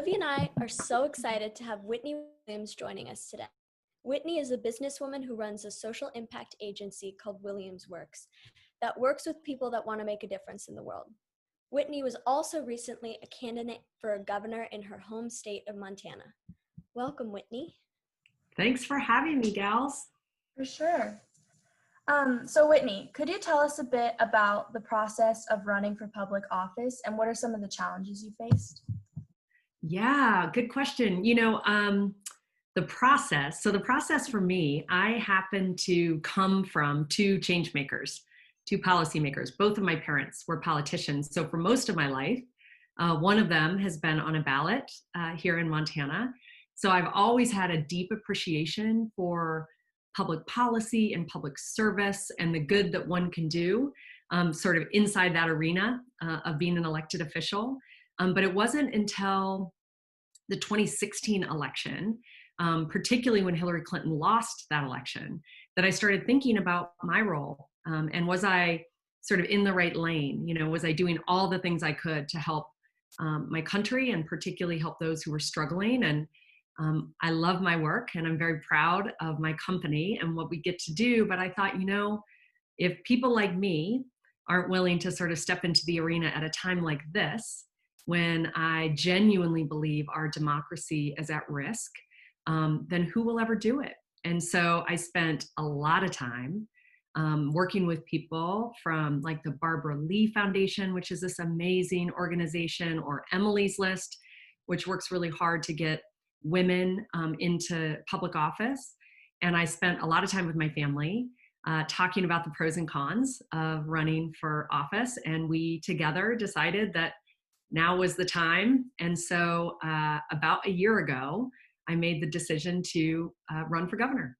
Olivia and I are so excited to have Whitney Williams joining us today. Whitney is a businesswoman who runs a social impact agency called Williams Works that works with people that want to make a difference in the world. Whitney was also recently a candidate for a governor in her home state of Montana. Welcome, Whitney. Thanks for having me, gals. For sure. So Whitney, could you tell us a bit about the process of running for public office and what are some of the challenges you faced? Yeah, good question. The process for me, I happen to come from two change makers, two policymakers. Both of my parents were politicians. So for most of my life, one of them has been on a ballot here in Montana. So I've always had a deep appreciation for public policy and public service and the good that one can do sort of inside that arena of being an elected official. But it wasn't until the 2016 election, particularly when Hillary Clinton lost that election, that I started thinking about my role. And was I sort of in the right lane? Was I doing all the things I could to help my country and particularly help those who were struggling? And I love my work and I'm very proud of my company and what we get to do. But I thought, if people like me aren't willing to sort of step into the arena at a time like this, when I genuinely believe our democracy is at risk, then who will ever do it? And so I spent a lot of time working with people from like the Barbara Lee Foundation, which is this amazing organization, or Emily's List, which works really hard to get women into public office. And I spent a lot of time with my family talking about the pros and cons of running for office. And we together decided that now was the time. And so about a year ago, I made the decision to run for governor.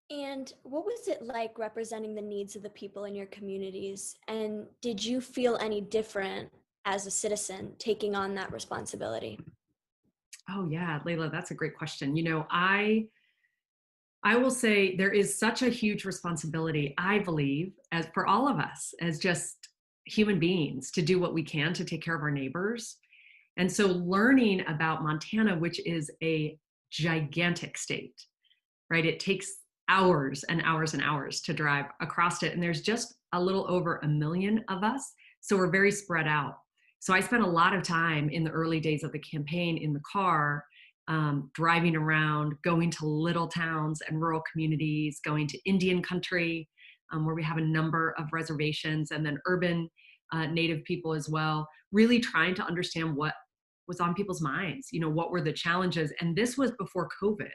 And what was it like representing the needs of the people in your communities? And did you feel any different as a citizen taking on that responsibility? Oh yeah, Layla, that's a great question. I will say there is such a huge responsibility, I believe, as for all of us as just human beings to do what we can to take care of our neighbors. And so learning about Montana, which is a gigantic state, right? It takes hours and hours and hours to drive across it. And there's just a little over 1 million of us. So we're very spread out. So I spent a lot of time in the early days of the campaign in the car, driving around, going to little towns and rural communities, going to Indian country, where we have a number of reservations, and then urban Native people as well, really trying to understand what was on people's minds, what were the challenges. And this was before COVID.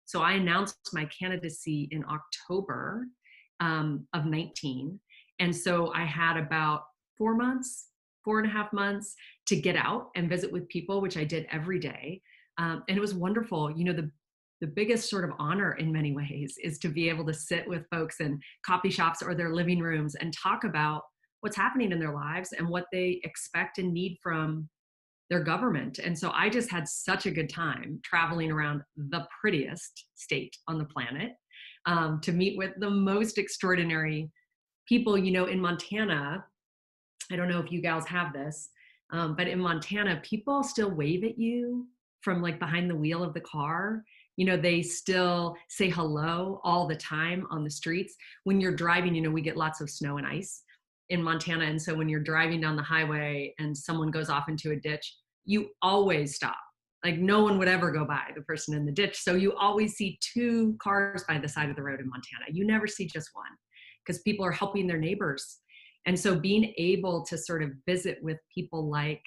So I announced my candidacy in October of 19. And so I had about 4.5 months to get out and visit with people, which I did every day. And it was wonderful. The biggest sort of honor in many ways is to be able to sit with folks in coffee shops or their living rooms and talk about what's happening in their lives and what they expect and need from their government. And so I just had such a good time traveling around the prettiest state on the planet to meet with the most extraordinary people. In Montana, I don't know if you gals have this, but in Montana, people still wave at you from like behind the wheel of the car. They still say hello all the time on the streets. When you're driving, we get lots of snow and ice in Montana. And so when you're driving down the highway and someone goes off into a ditch, you always stop. Like no one would ever go by the person in the ditch. So you always see 2 cars by the side of the road in Montana. You never see just one because people are helping their neighbors. And so being able to sort of visit with people like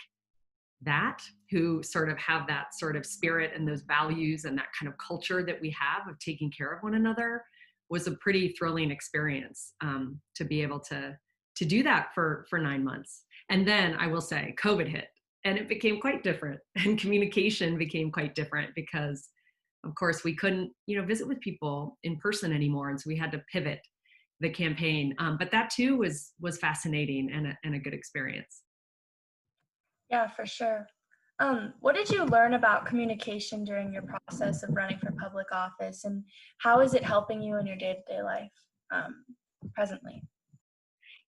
that, who sort of have that sort of spirit and those values and that kind of culture that we have of taking care of one another, was a pretty thrilling experience to be able to do that for 9 months. And then I will say COVID hit and it became quite different, and communication became quite different because of course we couldn't, visit with people in person anymore. And so we had to pivot the campaign. But that too was fascinating and a good experience. Yeah, for sure. What did you learn about communication during your process of running for public office, and how is it helping you in your day-to-day life presently?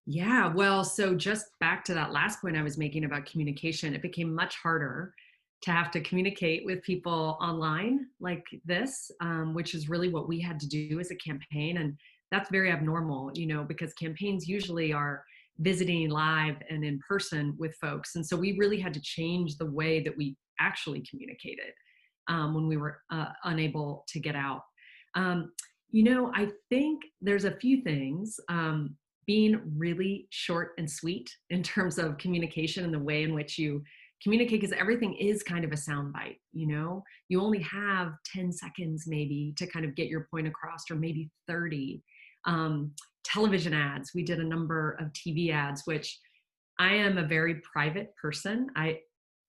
Yeah, well, so just back to that last point I was making about communication, it became much harder to have to communicate with people online like this, which is really what we had to do as a campaign. And that's very abnormal, because campaigns usually are visiting live and in person with folks. And so we really had to change the way that we actually communicated when we were unable to get out. Um, I think there's a few things. Being really short and sweet in terms of communication and the way in which you communicate, because everything is kind of a soundbite. You only have 10 seconds maybe to kind of get your point across, or maybe 30. um, Television ads, we did a number of TV ads, which I am a very private person. I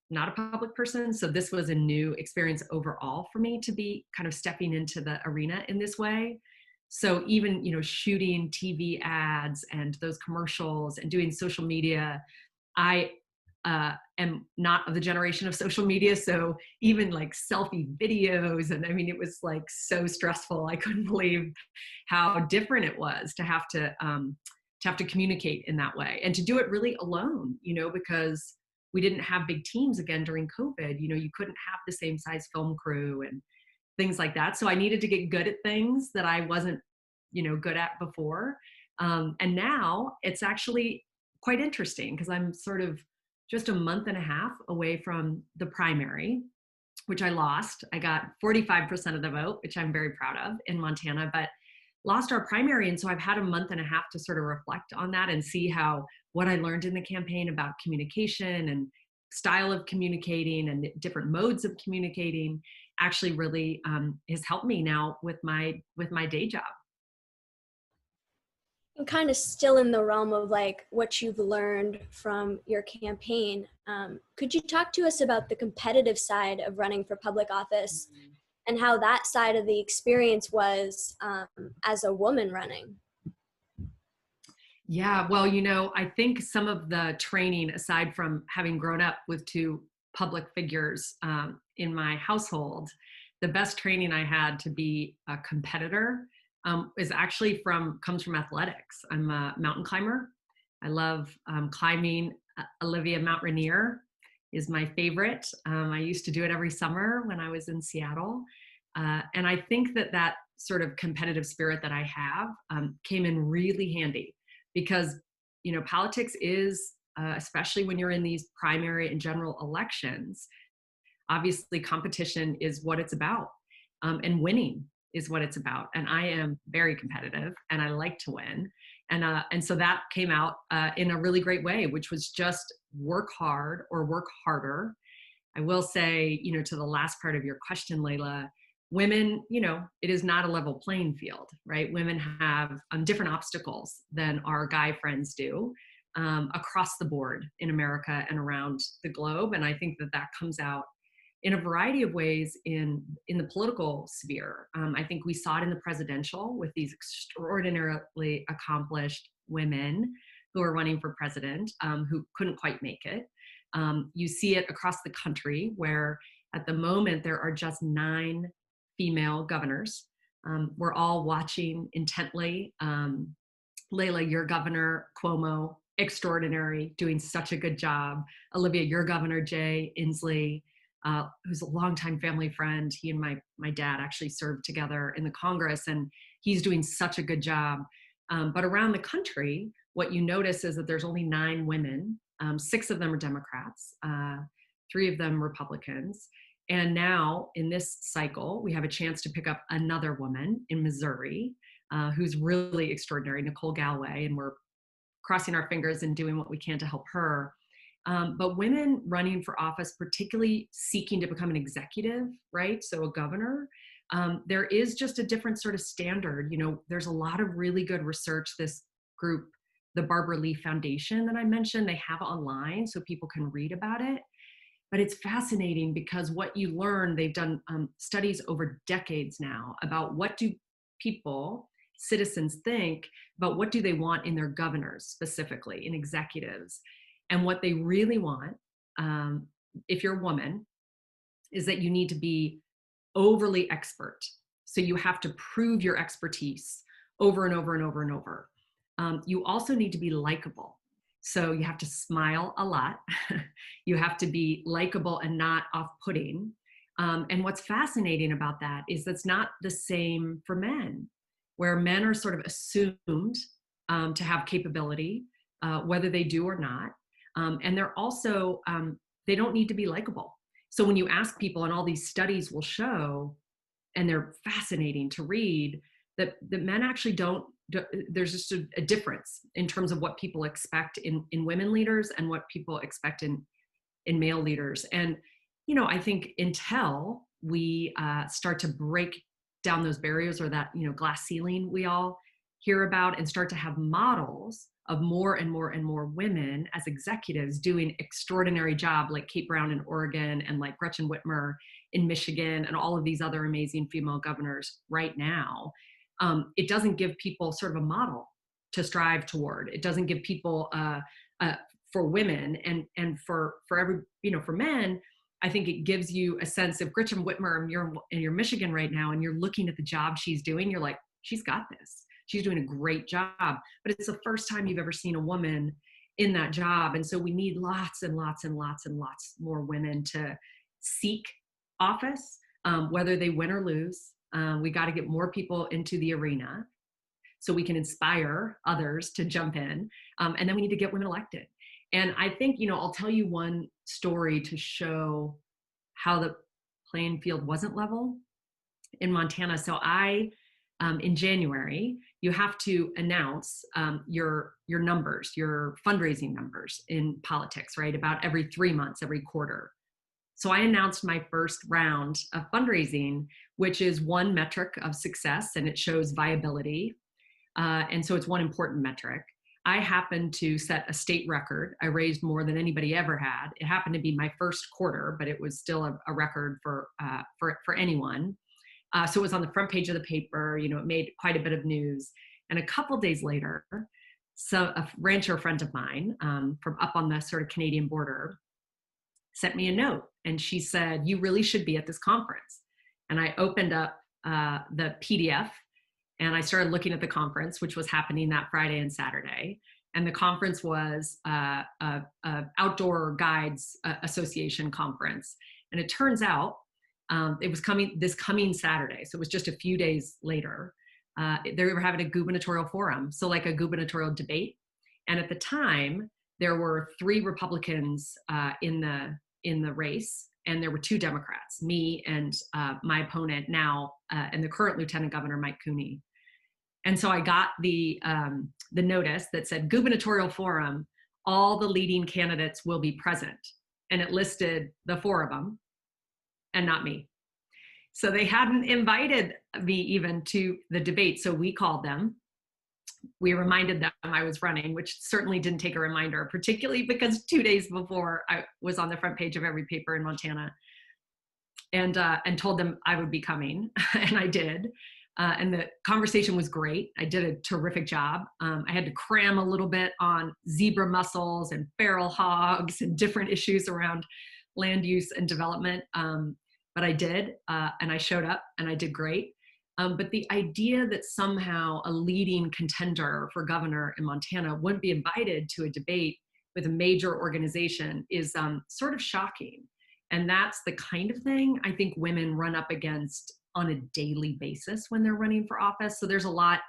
not a public person, so this was a new experience overall for me to be kind of stepping into the arena in this way. So even shooting TV ads and those commercials and doing social media, I am not of the generation of social media, so even like selfie videos, and I mean, it was like so stressful. I couldn't believe how different it was to have to communicate in that way, and to do it really alone. Because we didn't have big teams again during COVID. You couldn't have the same size film crew and things like that. So I needed to get good at things that I wasn't, good at before. And now it's actually quite interesting because I'm sort of just a month and a half away from the primary, which I lost. I got 45% of the vote, which I'm very proud of in Montana, but lost our primary. And so I've had a month and a half to sort of reflect on that and see how what I learned in the campaign about communication and style of communicating and different modes of communicating actually really has helped me now with my day job. And kind of still in the realm of like what you've learned from your campaign, could you talk to us about the competitive side of running for public office and how that side of the experience was as a woman running? Yeah, well, I think some of the training, aside from having grown up with two public figures in my household, the best training I had to be a competitor is actually comes from athletics. I'm a mountain climber. I love climbing. Olivia Mount Rainier is my favorite. I used to do it every summer when I was in Seattle. And I think that sort of competitive spirit that I have came in really handy because, politics is, especially when you're in these primary and general elections, obviously competition is what it's about, and winning is what it's about. And I am very competitive and I like to win. And so that came out in a really great way, which was just work hard or work harder. I will say, to the last part of your question, Layla, women, it is not a level playing field, right? Women have different obstacles than our guy friends do across the board in America and around the globe. And I think that comes out in a variety of ways in the political sphere. I think we saw it in the presidential with these extraordinarily accomplished women who are running for president who couldn't quite make it. You see it across the country where at the moment there are just 9 female governors. We're all watching intently. Layla, your governor, Cuomo, extraordinary, doing such a good job. Olivia, your governor, Jay Inslee, who's a longtime family friend. He and my dad actually served together in the Congress, and he's doing such a good job. But around the country, what you notice is that there's only 9 women. 6 of them are Democrats, 3 of them Republicans. And now in this cycle, we have a chance to pick up another woman in Missouri who's really extraordinary, Nicole Galway, and we're crossing our fingers and doing what we can to help her. But women running for office, particularly seeking to become an executive, right? So a governor, there is just a different sort of standard. There's a lot of really good research. This group, the Barbara Lee Foundation that I mentioned, they have online so people can read about it. But it's fascinating because what you learn, they've done studies over decades now about what do people, citizens think about what do they want in their governors specifically, in executives. And what they really want, if you're a woman, is that you need to be overly expert. So you have to prove your expertise over and over and over and over. You also need to be likable. So you have to smile a lot. You have to be likable and not off-putting. And what's fascinating about that is that's not the same for men, where men are sort of assumed to have capability, whether they do or not. And they're also, they don't need to be likable. So when you ask people, and all these studies will show, and they're fascinating to read, that men actually don't, there's just a difference in terms of what people expect in women leaders and what people expect in male leaders. And, I think until we start to break down those barriers, or that, glass ceiling we all hear about, and start to have models of more and more and more women as executives doing extraordinary job, like Kate Brown in Oregon, and like Gretchen Whitmer in Michigan, and all of these other amazing female governors right now, it doesn't give people sort of a model to strive toward. It doesn't give people for women, and for every, for men. I think it gives you a sense of Gretchen Whitmer, and you're in your Michigan right now, and you're looking at the job she's doing. You're like, she's got this. She's doing a great job. But it's the first time you've ever seen a woman in that job. And so we need lots and lots and lots and lots more women to seek office, whether they win or lose. We got to get more people into the arena so we can inspire others to jump in. And then we need to get women elected. And I think, I'll tell you one story to show how the playing field wasn't level in Montana. So in January, you have to announce your numbers, your fundraising numbers in politics, right? About every 3 months, every quarter. So I announced my first round of fundraising, which is one metric of success, and it shows viability. And so it's one important metric. I happened to set a state record. I raised more than anybody ever had. It happened to be my first quarter, but it was still a record for anyone. So it was on the front page of the paper. It made quite a bit of news. And a couple days later, so a rancher friend of mine from up on the sort of Canadian border sent me a note, and she said, "You really should be at this conference." And I opened up the PDF, and I started looking at the conference, which was happening that Friday and Saturday. And the conference was a Outdoor Guides Association conference. And it turns out it was this coming Saturday. So it was just a few days later. They were having a gubernatorial forum, so like a gubernatorial debate. And at the time, there were 3 Republicans in the race, and there were 2 Democrats, me and my opponent now, and the current Lieutenant Governor, Mike Cooney. And so I got the notice that said, gubernatorial forum, all the leading candidates will be present. And it listed the 4 of them, and not me. So they hadn't invited me even to the debate. So we called them. We reminded them I was running, which certainly didn't take a reminder, particularly because 2 days before I was on the front page of every paper in Montana, and told them I would be coming, and I did. And the conversation was great. I did a terrific job. I had to cram a little bit on zebra mussels and feral hogs and different issues around land use and development. But I did, and I showed up, and I did great. But the idea that somehow a leading contender for governor in Montana wouldn't be invited to a debate with a major organization is sort of shocking. And that's the kind of thing I think women run up against on a daily basis when they're running for office. So there's a lot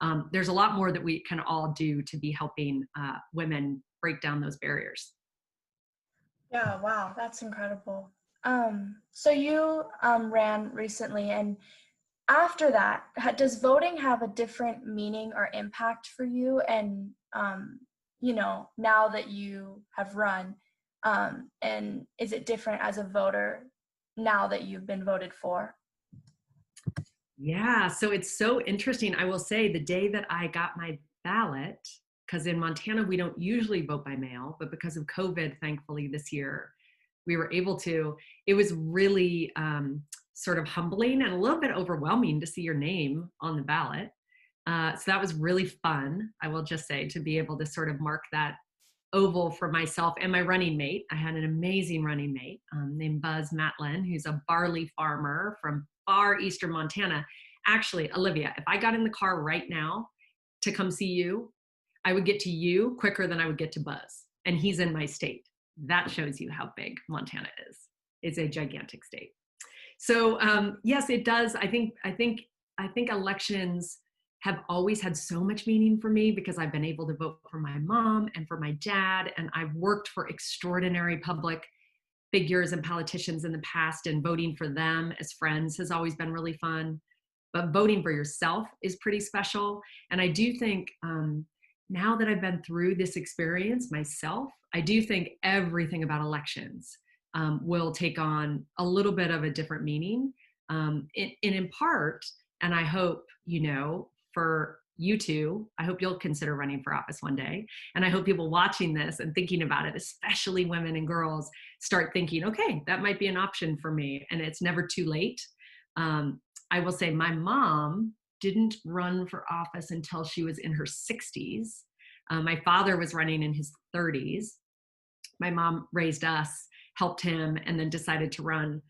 more that we can all do to be helping women break down those barriers. Yeah, wow, that's incredible. So you ran recently, and after that, does voting have a different meaning or impact for you? And now that you have run, and is it different as a voter now that you've been voted for? Yeah, so it's so interesting. I will say the day that I got my ballot, because in Montana, we don't usually vote by mail, but because of COVID, thankfully this year, we were able to. It was really sort of humbling and a little bit overwhelming to see your name on the ballot. So that was really fun, I will just say, to be able to sort of mark that oval for myself and my running mate. I had an amazing running mate named Buzz Matlin, who's a barley farmer from far eastern Montana. Actually, Olivia, if I got in the car right now to come see you, I would get to you quicker than I would get to Buzz. And he's in my state. That shows you how big Montana is. It's a gigantic state. So yes, it does. I think elections have always had so much meaning for me because I've been able to vote for my mom and for my dad. And I've worked for extraordinary public figures and politicians in the past, and voting for them as friends has always been really fun. But voting for yourself is pretty special. And I do think now that I've been through this experience myself, I do think everything about elections will take on a little bit of a different meaning. In part, and I hope, for you two, I hope you'll consider running for office one day. And I hope people watching this and thinking about it, especially women and girls, start thinking, okay, that might be an option for me. And it's never too late. I will say my mom didn't run for office until she was in her 60s. My father was running in his 30s. My mom raised us, helped him, and then decided to run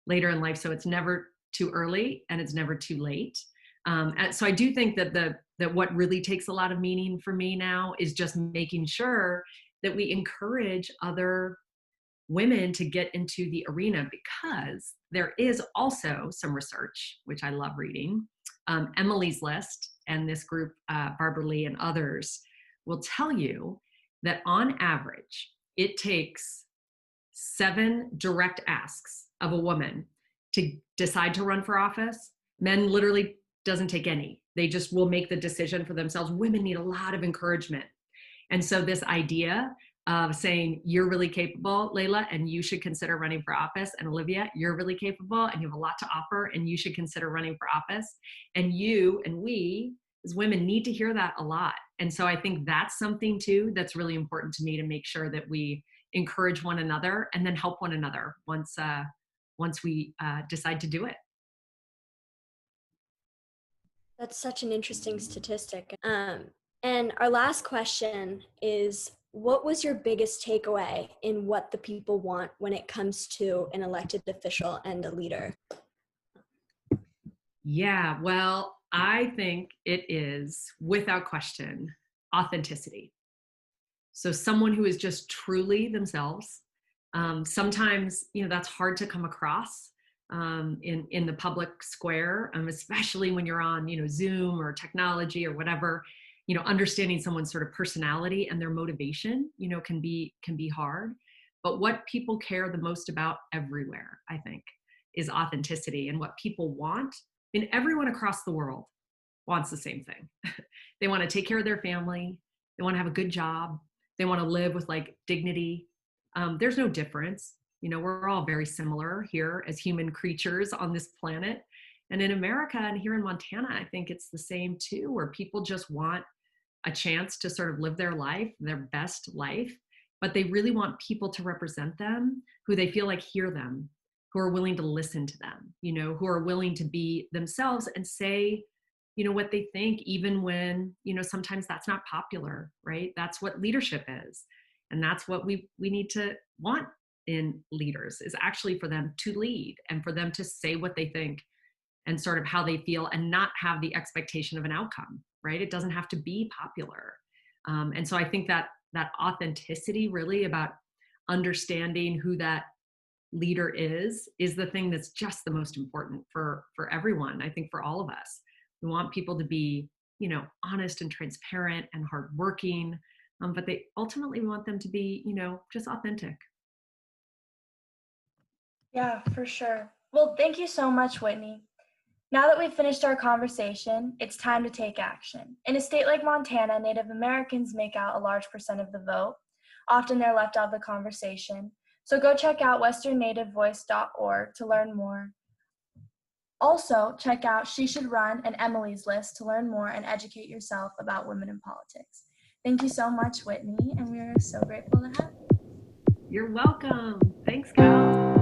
later in life. So it's never too early and it's never too late. So I do think that what really takes a lot of meaning for me now is just making sure that we encourage other women to get into the arena, because there is also some research, which I love reading. Emily's List and this group, Barbara Lee and others, will tell you that on average, it takes 7 direct asks of a woman to decide to run for office. Men literally doesn't take any. They just will make the decision for themselves. Women need a lot of encouragement. And so this idea of saying, you're really capable, Layla, and you should consider running for office. And Olivia, you're really capable and you have a lot to offer and you should consider running for office. And you and we as women need to hear that a lot. And so I think that's something too that's really important to me, to make sure that we encourage one another and then help one another once we decide to do it. That's such an interesting statistic. And our last question is, what was your biggest takeaway in what the people want when it comes to an elected official and a leader? Yeah, well, I think it is, without question, authenticity. So someone who is just truly themselves. Sometimes, that's hard to come across in the public square, especially when you're on, Zoom or technology or whatever. Understanding someone's sort of personality and their motivation, can be hard. But what people care the most about everywhere, I think, is authenticity. And what people want, everyone across the world wants the same thing. They want to take care of their family. They want to have a good job. They want to live with dignity. There's no difference. We're all very similar here as human creatures on this planet. And in America and here in Montana, I think it's the same too, where people just want a chance to sort of live their life, their best life, but they really want people to represent them who they feel like hear them, who are willing to listen to them, who are willing to be themselves and say, what they think, even when, sometimes that's not popular, right? That's what leadership is. And that's what we need to want in leaders, is actually for them to lead and for them to say what they think and sort of how they feel, and not have the expectation of an outcome, right? It doesn't have to be popular. And so I think that authenticity, really about understanding who that leader is the thing that's just the most important for everyone. I think for all of us, we want people to be, honest and transparent and hardworking, but they ultimately want them to be, just authentic. Yeah, for sure. Well, thank you so much, Whitney. Now that we've finished our conversation, it's time to take action. In a state like Montana, Native Americans make out a large percent of the vote. Often they're left out of the conversation. So go check out westernnativevoice.org to learn more. Also, check out She Should Run and Emily's List to learn more and educate yourself about women in politics. Thank you so much, Whitney, and we're so grateful to have you. You're welcome. Thanks, Cal.